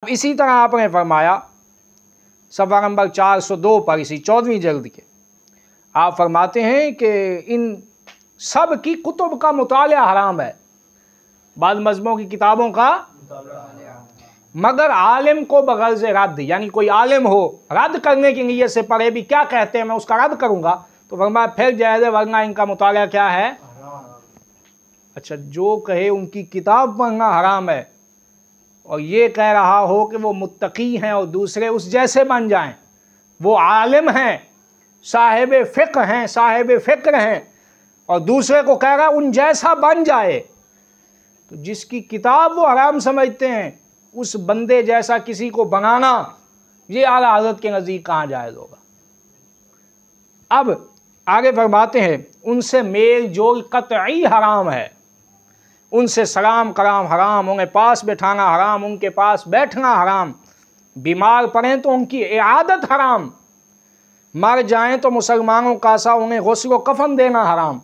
इसी तरह आपने फरमाया सफ़ा नंबर 402 पर इसी 14वीं जल्द के आप फरमाते हैं कि इन सब की कुतुब का मुताला हराम है, बाद मज़हबों की किताबों का, मगर आलिम को बग़र्ज़ रद्द, यानी कोई आलिम हो रद्द करने की नीयत से पढ़े भी क्या कहते हैं मैं उसका रद्द करूँगा तो फरमाया फिर जायज़ है, वरना इनका मुताला क्या है। अच्छा, जो कहे उनकी किताब पढ़ना हराम है और ये कह रहा हो कि वो मुत्तकी हैं और दूसरे उस जैसे बन जाएं, वो आलिम हैं, साहिब फ़िक़्ह हैं, साहिब फ़िक्र हैं, और दूसरे को कह रहा उन जैसा बन जाए, तो जिसकी किताब वो हराम समझते हैं उस बंदे जैसा किसी को बनाना ये आला हज़रत के नज़दीक कहाँ जायज़ होगा। अब आगे फरमाते हैं उनसे मेल जोल कतई हराम है, उनसे सलाम कराम हराम, उन्हें पास बैठाना हराम, उनके पास बैठना हराम, बीमार पड़ें तो उनकी इयादत हराम, मर जाएं तो मुसलमानों का सा उन्हें गुस्ल व कफन देना हराम,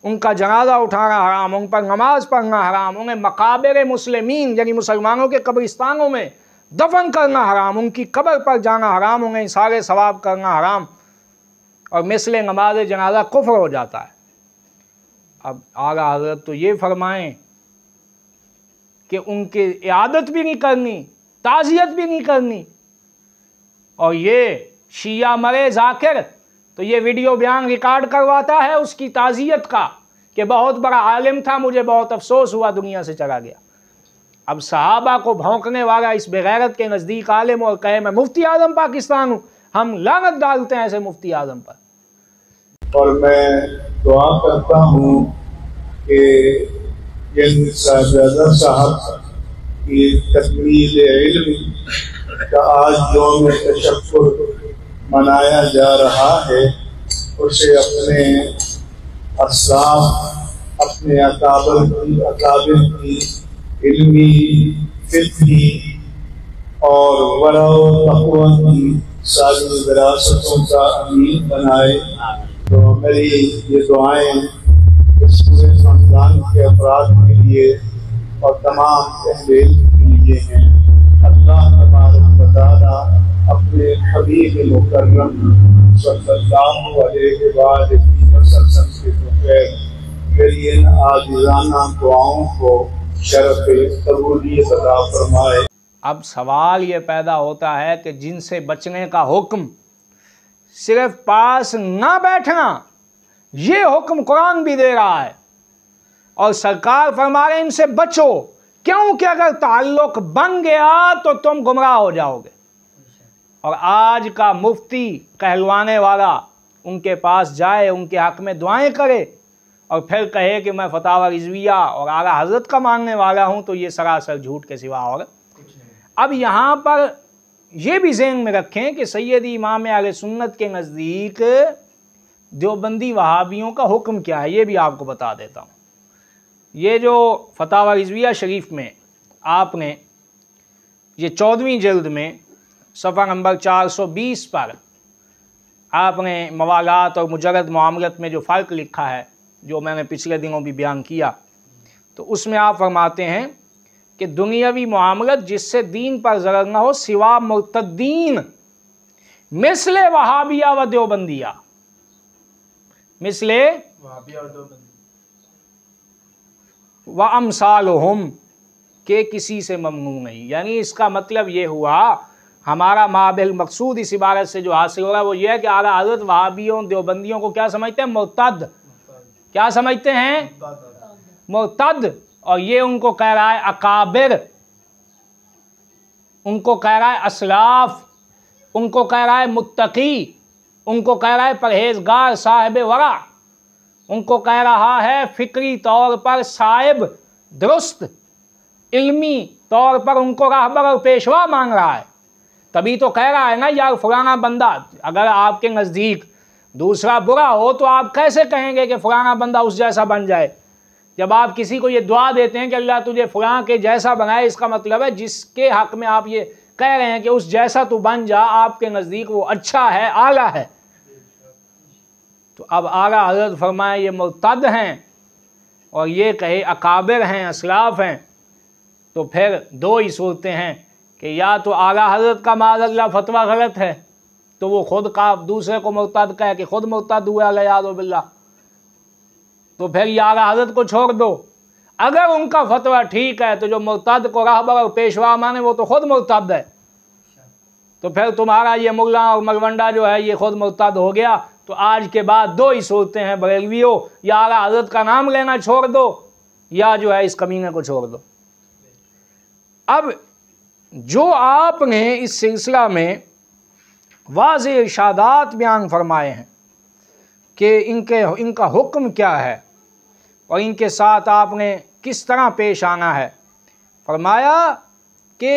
उनका जनाजा उठाना हराम, उन पर नमाज पढ़ना हराम, उन्हें मकाबिर मुस्लिमीन यानी मुसलमानों के कब्रिस्तानों में दफन करना हराम, उनकी कब्र पर जाना हराम, उन्हें इसारे सवाब करना हराम, और मिसले नमाज जनाजा कुफ्र हो जाता है। अब आला हज़रत तो ये फरमाएं कि उनकी इयादत भी नहीं करनी, ताज़ियत भी नहीं करनी, और ये शिया मरे ज़ाकिर तो ये वीडियो बयान रिकॉर्ड करवाता है उसकी ताज़ियत का कि बहुत बड़ा आलिम था, मुझे बहुत अफसोस हुआ दुनिया से चला गया। अब सहाबा को भौंकने वाला इस बेगैरत के नज़दीक आलिम और कहे मैं मुफ्ती आज़म पाकिस्तान हूँ, हम लानत डालते हैं ऐसे मुफ्ती आज़म पर। और मैं दुआ करता हूँ कि साहबजादा साहब की तकमील इल्म का आज यौम तशक्कुर मनाया जा रहा है, उसे अपने अस्लाफ, अपने अकाबिर की इल्मी, फिक्री और वरा तक़वा की सारी विरासतों का अमीन बनाए। तो मेरी ये दुआएं इस पूरे ख़ानदान के अफराद के लिए और तमाम अहले के लिए हैं। अल्लाह तबारक व तआला अपने हबीब मुकर्रम सल्लल्लाहु अलैहि वसल्लम के ज़रिए मेरी इन आजिज़ाना दुआओं को शरफ़ कबूलियत अता फरमाए। अब सवाल ये पैदा होता है कि जिनसे बचने का हुक्म सिर्फ पास ना बैठना, ये हुक्म कुरान भी दे रहा है और सरकार फरमा रहे इनसे बचो, क्योंकि अगर ताल्लुक बन गया तो तुम गुमराह हो जाओगे। और आज का मुफ्ती कहलवाने वाला उनके पास जाए, उनके हक़ में दुआएं करे और फिर कहे कि मैं फतावा रिज़विया और आला हज़रत का मानने वाला हूँ, तो ये सरासर झूठ के सिवा और अब यहाँ पर ये भी ज़हन में रखें कि सैयदी इमाम अहले सुन्नत के नज़दीक देवबंदी वहाबियों का हुक्म क्या है, ये भी आपको बता देता हूँ। ये जो फतावा रिज़विया शरीफ में आपने ये 14वीं जल्द में सफ़ा नंबर 420 पर आपने मवालात और मुजर्रद मामलत में जो फ़र्क लिखा है, जो मैंने पिछले दिनों भी बयान किया, तो उसमें आप फरमाते हैं कि दुनियावी मामलत जिससे दीन पर ज़रर न हो सिवा मुर्तद्दीन मिसले वहाबिया व देवबंदिया, मिसले व अमसालहुम के किसी से ममनू नहीं। यानी इसका मतलब ये हुआ, हमारा माबिल मकसूद इस इबारत से जो हासिल हो रहा है वो ये है कि आला हज़रत वहाबियों देवबंदियों को क्या समझते हैं, मुर्तद। क्या समझते हैं, मुर्तद। और ये उनको कह रहा है अकाबिर, उनको कह रहा है असलाफ, उनको कह रहा है मुत्तकी, उनको कह रहा है परहेजगार साहिब वरा, उनको कह रहा है फिक्री तौर पर साहिब दुरुस्त, इल्मी तौर पर उनको राहबर और पेशवा मांग रहा है। तभी तो कह रहा है ना यार फलाना बंदा, अगर आपके नज़दीक दूसरा बुरा हो तो आप कैसे कहेंगे कि फलाना बंदा उस जैसा बन जाए। जब आप किसी को ये दुआ देते हैं कि अल्लाह तुझे फलां के जैसा बनाए, इसका मतलब है जिसके हक़ में आप ये कह रहे हैं कि उस जैसा तू बन जा, आपके नज़दीक वो अच्छा है, आला है। तो अब आला हज़रत फरमाए ये मुर्तद हैं और ये कहे अकाबिर हैं, असलाफ हैं, तो फिर दो ही सूरतें हैं कि या तो आला हज़रत का माज़अल्लाह फतवा गलत है, तो वो खुद का दूसरे को मुर्तद कहे कि खुद मुर्तद हुआ याद बिल्ला, तो फिर या आला हज़रत को छोड़ दो। अगर उनका फतवा ठीक है तो जो मुर्तद को रहबर और पेशवा माने वो तो खुद मुर्तद है, तो फिर तुम्हारा ये मुल्ला और मलवंडा जो है ये खुद मुर्तद हो गया। तो आज के बाद दो ही सूरतें हैं बरेलवियों, या आला हज़रत का नाम लेना छोड़ दो या जो है इस कमीने को छोड़ दो। अब जो आपने इस सिलसिला में वाज़ेह इरशादात बयान फरमाए हैं कि इनका हुक्म क्या है और इनके साथ आपने किस तरह पेश आना है, फरमाया कि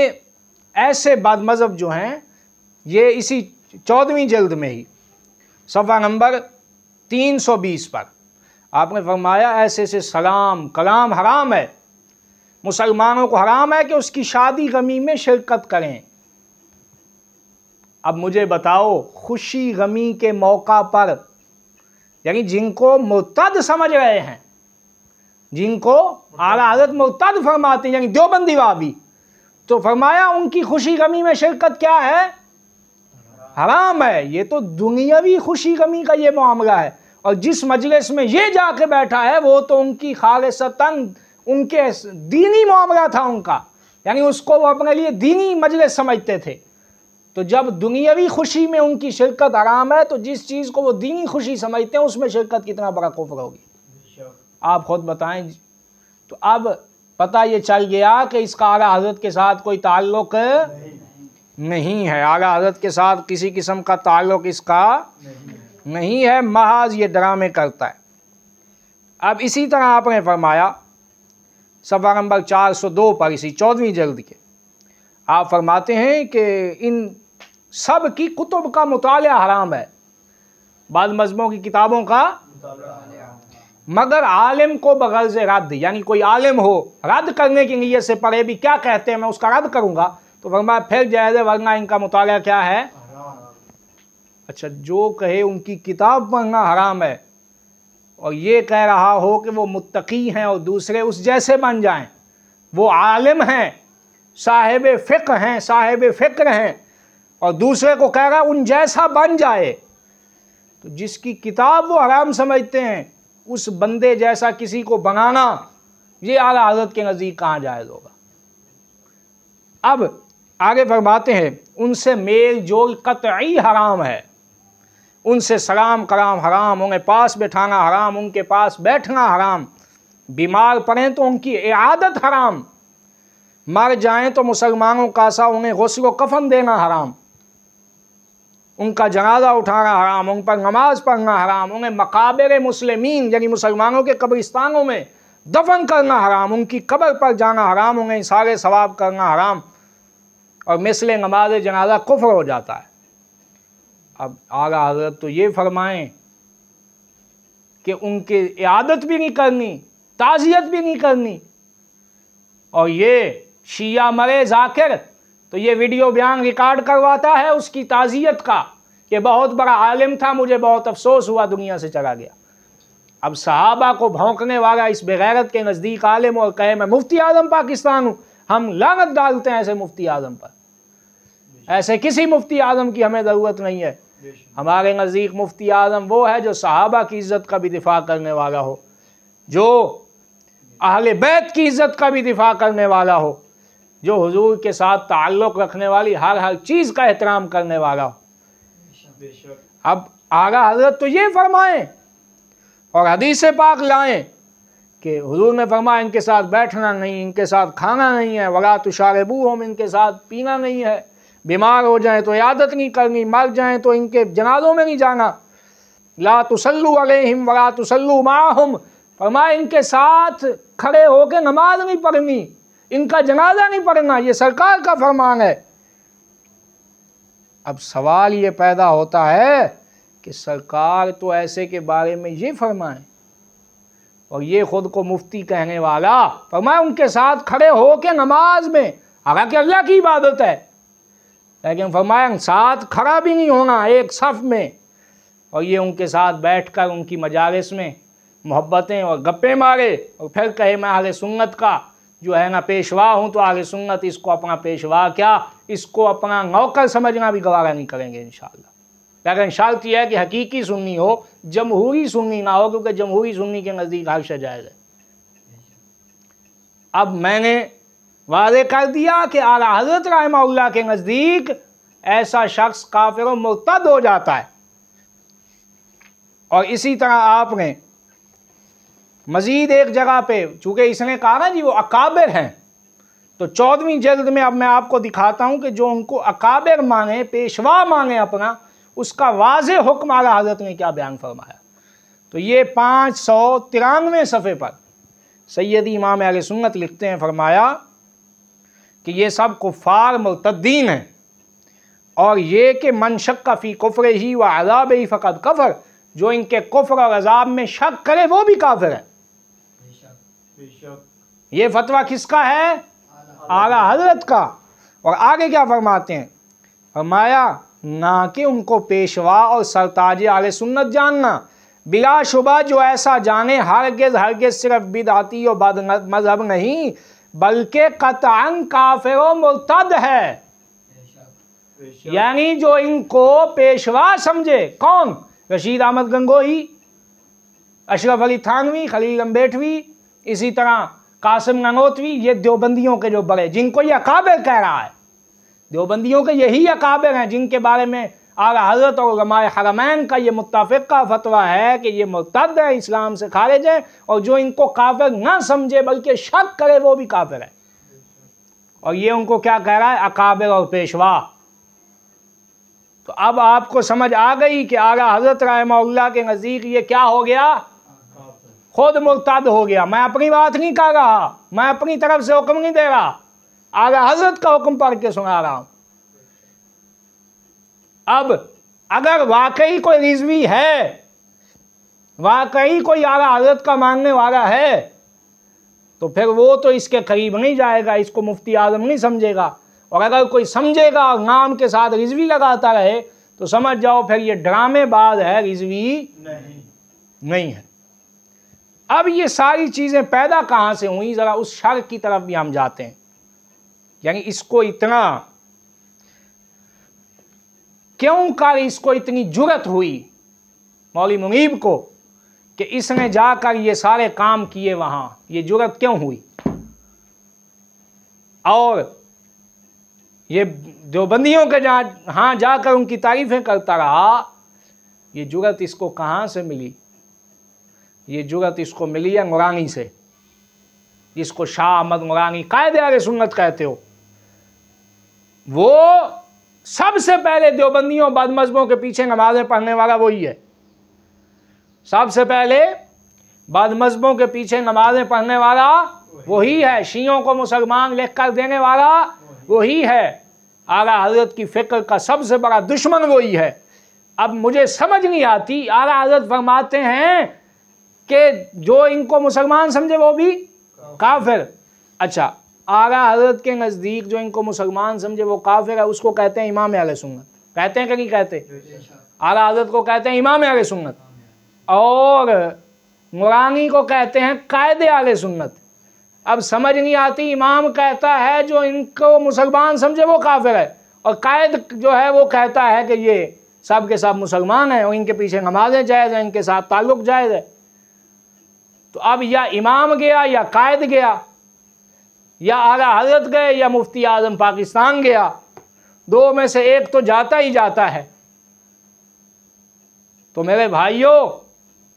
ऐसे बदमज़हब जो हैं ये इसी 14वीं जल्द में ही सफ़ा नंबर 320 पर आपने फरमाया ऐसे से सलाम कलाम हराम है, मुसलमानों को हराम है कि उसकी शादी गमी में शिरकत करें। अब मुझे बताओ, खुशी गमी के मौका पर, यानी जिनको मुर्तद समझ रहे हैं, जिनको आला हज़रत मुर्तद फरमाते हैं यानी देवबंदी वाबी, तो फरमाया उनकी खुशी गमी में शिरकत क्या है, हराम है। ये तो दुनियावी खुशी गमी का ये मामला है, और जिस मजलिस में ये जाके बैठा है वो तो उनकी खालिसतन उनके दीनी मामला था उनका, यानी उसको वो अपने लिए दीनी मजलिस समझते थे। तो जब दुनियावी खुशी में उनकी शिरकत हराम है तो जिस चीज़ को वो दीनी खुशी समझते हैं उसमें शिरकत कितना बड़ा कुफ्र होगी, आप खुद बताएं। तो अब पता ये चल गया कि इसका आला हज़रत के साथ कोई ताल्लुक़ नहीं है, आला हज़रत के साथ किसी किस्म का ताल्लुक़ इसका नहीं है, महज ये ड्रामे करता है। अब इसी तरह आपने फरमाया सफ़ा नंबर 402 पर इसी 14वीं जल्द के आप फरमाते हैं कि इन सब की कुतुब का मुताला हराम है, बाद मज़हबों की किताबों का, मगर आलिम को बग़र्ज़ रद्द, यानी कोई आलिम हो रद्द करने की नीयत से पढ़े भी क्या कहते हैं मैं उसका रद्द करूँगा, तो फरमाया फिर जायज़ है, वरना इनका मुताला क्या है। अच्छा, जो कहे उनकी किताब पढ़ना हराम है और ये कह रहा हो कि वो मुत्तकी हैं और दूसरे उस जैसे बन जाएं, वो आलिम हैं, साहिब फ़िक़्ह हैं, साहिब फ़िक्र हैं, और दूसरे को कह रहा उन जैसा बन जाए, तो जिसकी किताब वो हराम समझते हैं उस बंदे जैसा किसी को बनाना ये आला हज़रत के नज़दीक कहाँ जायज़ होगा। अब आगे फरमाते हैं उनसे मेल जोल कतई हराम है, उनसे सलाम कलाम हराम, उन्हें पास बैठाना हराम, उनके पास बैठना हराम, बीमार पड़ें तो उनकी इयादत हराम, मर जाएं तो मुसलमानों का सा उन्हें गुस्ल व कफन देना हराम, उनका जनाजा उठाना हराम, उन पर नमाज पढ़ना हराम, उन्हें मकाबिर मुस्लिमीन यानी मुसलमानों के कब्रिस्तानों में दफन करना हराम, उनकी कब्र पर जाना हराम, उन्हें इसारे सवाब करना हराम, और मिसले नमाज जनाजा कुफ्र हो जाता है। अब आला हज़रत तो ये फरमाएं कि उनकी इयादत भी नहीं करनी, ताज़ियत भी नहीं करनी, और ये शिया मरे ज़ाकिर तो ये वीडियो बयान रिकॉर्ड करवाता है उसकी ताज़ियत का, ये बहुत बड़ा आलिम था, मुझे बहुत अफसोस हुआ दुनिया से चला गया। अब सहाबा को भौंकने वाला इस बेगैरत के नज़दीक आलिम और कहे मैं मुफ्ती आज़म पाकिस्तान हूँ, हम लानत डालते हैं ऐसे मुफ्ती आज़म पर। ऐसे किसी मुफ्ती आज़म की हमें ज़रूरत नहीं है। हमारे नज़दीक मुफ्ती आज़म वो है जो सहाबा की इज़्ज़त का भी दिफा करने वाला हो, जो अहले बैत की इज़्ज़त का भी दिफा करने वाला हो, जो हुजूर के साथ ताल्लुक़ रखने वाली हर चीज़ का एहतराम करने वाला हो। अब आला हज़रत तो ये फरमाएं और हदीस पाक लाएं कि हुजूर ने फरमाया इनके साथ बैठना नहीं, इनके साथ खाना नहीं है, वला तुशारिबूहुम, इनके साथ पीना नहीं है, बीमार हो जाएं तो इयादत नहीं करनी, मर जाएं तो इनके जनाज़ों में नहीं जाना, ला तुसल्लू अलैहिम वला तुसल्लू माहुम, फरमाया इनके साथ खड़े होकर नमाज नहीं पढ़नी, इनका जनाजा नहीं पढ़ना, ये सरकार का फरमान है। अब सवाल ये पैदा होता है कि सरकार तो ऐसे के बारे में ये फरमाए और ये ख़ुद को मुफ्ती कहने वाला फरमाए उनके साथ खड़े हो के नमाज में, हालांकि अल्लाह की इबादत है, लेकिन फरमाया साथ खड़ा भी नहीं होना एक सफ़ में, और ये उनके साथ बैठकर उनकी मजालिस में मोहब्बतें और गप्पे मारे और फिर कहे मैं अहले सुन्नत का जो है ना पेशवा हूँ, तो आगे सुन्नत इसको अपना पेशवा क्या, इसको अपना नौकर समझना भी गवारा नहीं करेंगे इंशाअल्लाह। लेकिन शर्त यह है कि हकीकी सुन्नी हो, जमहूरी सुन्नी ना हो, क्योंकि जमहूरी सुन्नी के नज़दीक हर शय जायज़ है। अब मैंने वाज़ेह कर दिया कि आला हज़रत रहमहुल्लाह के नज़दीक ऐसा शख्स काफिर और मुर्तद हो जाता है। और इसी तरह आपने मज़ीद एक जगह पे, चूँकि इसने कहा ना जी वो अकाबिर हैं, तो 14वीं जल्द में अब मैं आपको दिखाता हूँ कि जो उनको अकाबिर माने, पेशवा माने अपना, उसका वाज़ेह हुक्म आला हज़रत ने क्या बयान फरमाया। तो ये 593वें सफ़े पर सैयदी इमाम अहले सुन्नत लिखते हैं, फरमाया कि ये सब कुफ़ार मुर्तद्दीन हैं, और ये कि मन शक्क फ़ी कुफ्र ही व अज़ाब ही फ़क़द कफ़र, जो इनके कुफ्र और अज़ाब में शक करे वो भी काफिर है। ये फतवा किसका है? आला हज़रत का। और आगे क्या फरमाते हैं, फरमाया ना कि उनको पेशवा और सरताज आले सुन्नत जानना, बिलाशुबा जो ऐसा जाने हरगिज़ हरगिज़ सिर्फ बिदअती और बद मज़हब नहीं, बल्कि कतअन काफिर और मुर्तद है। यानी जो इनको पेशवा समझे, कौन? रशीद अहमद गंगोही, अशरफ अली थानवी, खलील अम्बेठवी, इसी तरह कासिम ननोतवी, ये देवबंदियों के जो बड़े, जिनको ये अकाबिर कह रहा है, देवबंदियों के यही अकाबिर हैं जिनके बारे में आला हज़रत और उलमाए हरमैन का ये मुत्तफ़िक़ का फतवा है कि ये मुर्तद है, इस्लाम से खारिज है, और जो इनको काफिर ना समझे बल्कि शक करे वो भी काफिर है। और ये उनको क्या कह रहा है? अकाबिर और पेशवा। तो अब आपको समझ आ गई कि आला हज़रत रहमहुल्लाह के नज़दीक ये क्या हो गया? खुद मुर्तद हो गया। मैं अपनी बात नहीं कर रहा, मैं अपनी तरफ से हुक्म नहीं दे रहा, आला हज़रत का हुक्म पढ़ के सुना रहा हूं। अब अगर वाकई कोई रिज़वी है, वाकई कोई आला हज़रत का मानने वाला है, तो फिर वो तो इसके करीब नहीं जाएगा, इसको मुफ्ती आज़म नहीं समझेगा। और अगर कोई समझेगा और नाम के साथ रिज़वी लगाता रहे तो समझ जाओ फिर ये ड्रामेबाज है, रिज़वी नहीं है। अब ये सारी चीज़ें पैदा कहाँ से हुई, ज़रा उस शर की तरफ भी हम जाते हैं। यानी इसको इतना क्यों कर, इसको इतनी जुर्रत हुई मौलवी मुनीब को कि इसने जाकर ये सारे काम किए वहाँ, ये जुर्रत क्यों हुई? और ये देवबंदियों के हाँ जाकर उनकी तारीफ़ें करता रहा, ये जुर्रत इसको कहाँ से मिली? ये जुर्रत इसको मिली है नूरानी से, जिसको शाह अहमद नूरानी कायदे आले सुन्नत कहते हो। वो सबसे पहले देवबंदियों बदमज़हबों के पीछे नमाज़ें पढ़ने वाला वही है। सबसे पहले बदमज़हबों के पीछे नमाज़ें पढ़ने वाला वही है। शियों को मुसलमान लिख कर देने वाला वही है। आला हज़रत की फ़िक्र का सबसे बड़ा दुश्मन वही है। अब मुझे समझ नहीं आती, आला हज़रत फरमाते हैं कि जो इनको मुसलमान समझे वो भी काफिर। अच्छा, आला हज़रत के नज़दीक जो इनको मुसलमान समझे वो काफिर है, उसको कहते हैं इमाम अहले सुन्नत। कहते हैं कि नहीं कहते? आला हज़रत को कहते हैं इमाम अहले सुन्नत, और नूरानी को कहते हैं कायदे आले सुन्नत। अब समझ नहीं आती, इमाम कहता है जो इनको मुसलमान समझे वो काफिर है, और कायद जो है वो कहता है कि ये सब के सब मुसलमान हैं और इनके पीछे नमाजें जायज़ हैं, इनके साथ ताल्लुक़ जायज़ है। तो अब या इमाम गया या कायद गया, या आला हज़रत गए या मुफ्ती आज़म पाकिस्तान गया, दो में से एक तो जाता ही जाता है। तो मेरे भाइयों,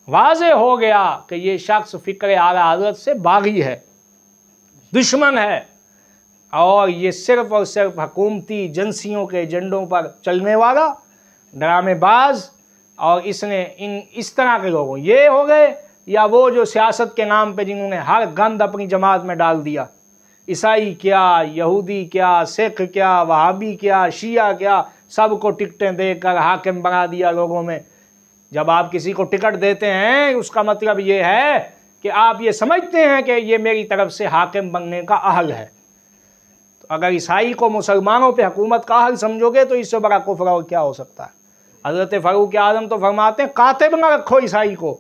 वाज़ेह हो गया कि ये शख्स फ़िक्र आला हज़रत से बागी है, दुश्मन है, और ये सिर्फ़ और सिर्फ हुकूमती एजेंसियों के एजेंडों पर चलने वाला ड्रामेबाज। और इसने इस तरह के लोगों, ये हो गए या वो जो सियासत के नाम पे जिन्होंने हर गंद अपनी जमात में डाल दिया, ईसाई क्या, यहूदी क्या, सिख क्या, वहाबी क्या, शिया क्या, सबको टिकटें देकर हाकिम बना दिया लोगों में। जब आप किसी को टिकट देते हैं उसका मतलब ये है कि आप ये समझते हैं कि ये मेरी तरफ से हाकिम बनने का अहल है। तो अगर ईसाई को मुसलमानों पे हुकूमत का अहल समझोगे तो इससे बड़ा कुफ्र और क्या हो सकता है। हज़रत फ़ारूक आज़म तो फरमाते हैं कातिब ना रखो ईसाई को,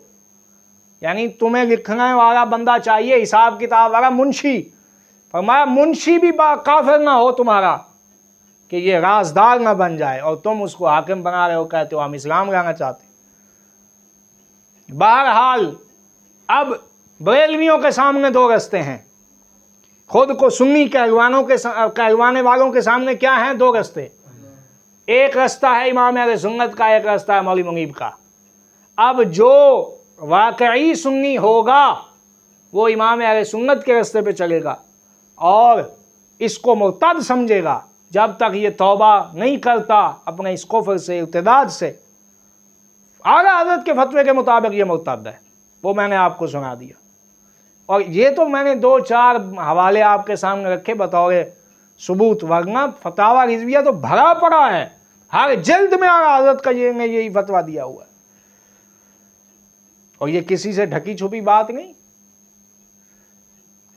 यानी तुम्हें लिखने वाला बंदा चाहिए, हिसाब किताब वाला मुंशी। फरमाया मुंशी भी काफिर ना हो तुम्हारा कि ये राजदार ना बन जाए और तुम उसको हाकिम बना रहे हो, कहते हो हम इस्लाम लाना चाहते। बहरहाल अब बरेलवियों के सामने दो रास्ते हैं, खुद को सुन्नी कहलवाने वालों के सामने क्या हैं? दो रास्ते। एक रास्ता है इमाम अहले सुन्नत का, एक रास्ता है मौलवी मुनीब का। अब जो वाकई सुन्नी होगा वो इमाम अहले सुन्नत के रास्ते पे चलेगा और इसको मुर्तद समझेगा जब तक ये तौबा नहीं करता अपने इस कुफ्र से, इर्तिदाद से। आला हज़रत के फतवे के मुताबिक ये मुर्तद है, वो मैंने आपको सुना दिया। और ये तो मैंने 2-4 हवाले आपके सामने रखे बतौर सबूत, वरना फतावा रिजविया तो भरा पड़ा है, हर जल्द में आला हज़रत का यही फतवा दिया हुआ है और ये किसी से ढकी छुपी बात नहीं।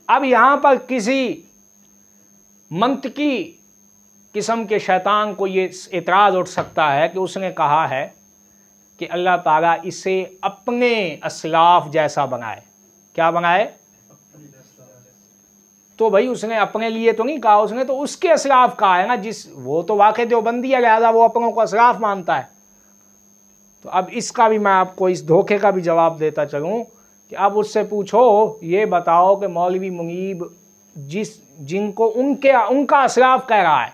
अब यहां पर किसी मंतकी किस्म के शैतान को ये इतराज़ उठ सकता है कि उसने कहा है कि अल्लाह ताला इसे अपने असलाफ जैसा बनाए। क्या बनाए? तो भाई उसने अपने लिए तो नहीं कहा, उसने तो उसके असलाफ कहा है ना, वो तो वाक़ई देवबंदी है, लिहाजा वो अपनों को असलाफ मानता है। तो अब इसका भी मैं आपको इस धोखे का भी जवाब देता चलूँ कि अब उससे पूछो, ये बताओ कि मौलवी मुनीब जिनको उनका असलाफ कह रहा है,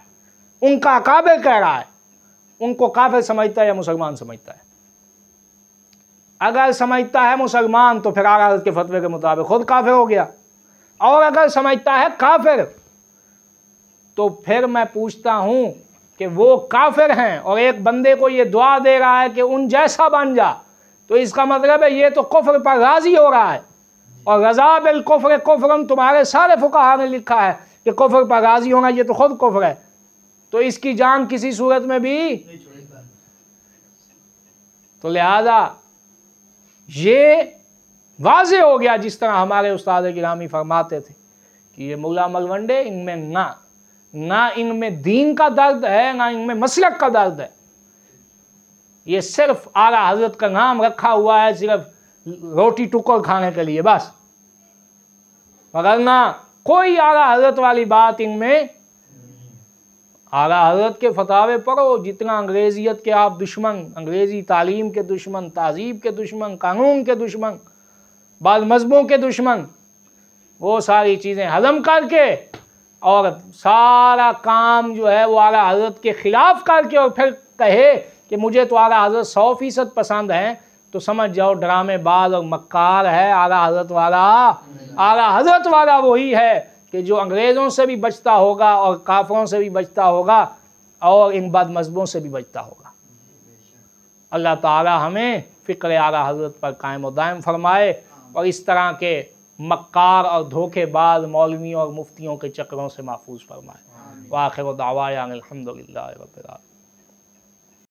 उनका काबिल कह रहा है, उनको काफिर समझता है या मुसलमान समझता है? अगर समझता है मुसलमान तो फिर आला हज़रत के फतवे के मुताबिक खुद काफिर हो गया, और अगर समझता है काफिर तो फिर मैं पूछता हूं कि वो काफिर हैं और एक बंदे को ये दुआ दे रहा है कि उन जैसा बन जा, तो इसका मतलब है ये तो कुफ्र पर राजी हो रहा है। और रज़ा बिल कुफ्र कुफ्रन, तुम्हारे सारे फुक़हा ने लिखा है कि कुफ्र पर राजी होना ये तो खुद कुफ्र है, तो इसकी जान किसी सूरत में भी। तो लिहाजा ये वाज़े हो गया, जिस तरह हमारे उस्ताद गिरामी फरमाते थे कि ये मुल्ला मलवंडे, इनमें ना इनमें दीन का दर्द है, ना इनमें मसलक का दर्द है। ये सिर्फ आला हज़रत का नाम रखा हुआ है सिर्फ रोटी टुकड़ खाने के लिए बस, वरना कोई आला हज़रत वाली बात इनमें। आला हज़रत के फतावे पढ़ो, जितना अंग्रेज़ियत के आप दुश्मन, अंग्रेज़ी तालीम के दुश्मन, तहज़ीब के दुश्मन, कानून के दुश्मन, बाद मज़हबों के दुश्मन, वो सारी चीज़ें हज़म करके और सारा काम जो है वो आला हज़रत के ख़िलाफ़ करके और फिर कहे कि मुझे तो आला हज़रत 100% पसंद हैं, तो समझ जाओ ड्रामेबाज और मक्कार है आला हज़रत वाला। आला हज़रत वाला वही है कि जो अंग्रेज़ों से भी बचता होगा और काफिरों से भी बचता होगा और इन बाद मज़हबों से भी बचता होगा। अल्लाह ताला हमें फ़िक्र आला हज़रत पर कायम और दायम फरमाए और इस तरह के मक्कार और धोखेबाज मौलवियों और मुफ्तियों के चक्रों से महफूज फरमाए। व आखिर दावाना अनिल हम्दुलिल्लाहि रब्बिल आलमीन।